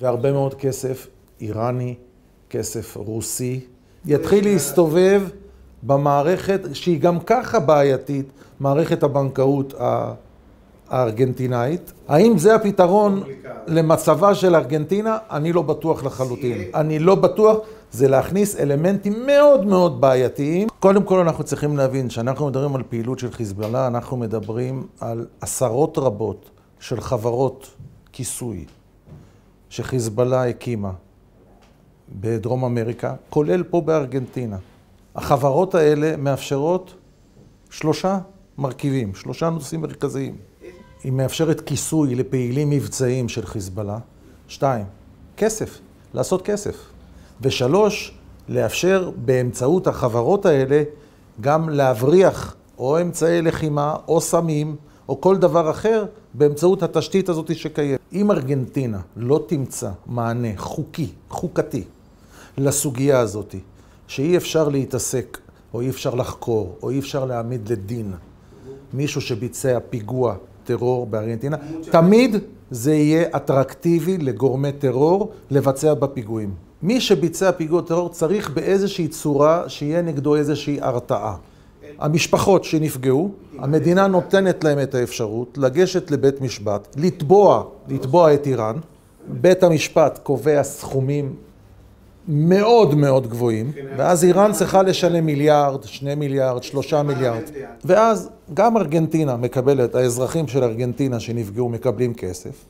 והרבה מאוד כסף איראני, כסף רוסי, יתחיל להסתובב במערכת שהיא גם ככה בעייתית, מערכת הבנקאות הארגנטינאית. האם זה הפתרון למצבה של ארגנטינה? אני לא בטוח לחלוטין. אני לא בטוח, זה להכניס אלמנטים מאוד מאוד בעייתיים. קודם כל אנחנו צריכים להבין שאנחנו מדברים על פעילות של חיזבאללה, אנחנו מדברים על עשרות רבות של חברות כיסוי שחיזבאללה הקימה בדרום אמריקה, כולל פה בארגנטינה. החברות האלה מאפשרות 3 מרכיבים, 3 נושאים מרכזיים. היא מאפשרת כיסוי לפעילים מבצעיים של חיזבאללה. 2, כסף, לעשות כסף. ו3, לאפשר באמצעות החברות האלה גם להבריח או אמצעי לחימה או סמים או כל דבר אחר באמצעות התשתית הזאת שקיימת. אם ארגנטינה לא תמצא מענה חוקתי לסוגיה הזאת, שאי אפשר להתעסק או אי אפשר לחקור או אי אפשר להעמיד לדין מישהו שביצע פיגוע טרור בארגנטינה, תמיד זה יהיה אטרקטיבי לגורמי טרור לבצע בפיגועים. מי שביצע פיגוע טרור צריך באיזושהי צורה שיהיה נגדו איזושהי הרתעה. המשפחות שנפגעו, המדינה נותנת להם את האפשרות לגשת לבית משפט, לתבוע את איראן. בית המשפט קובע סכומים מאוד מאוד גבוהים, ואז איראן צריכה לשלם 1 מיליארד, 2 מיליארד, 3 מיליארד. ואז גם ארגנטינה מקבלת, האזרחים של ארגנטינה שנפגעו מקבלים כסף.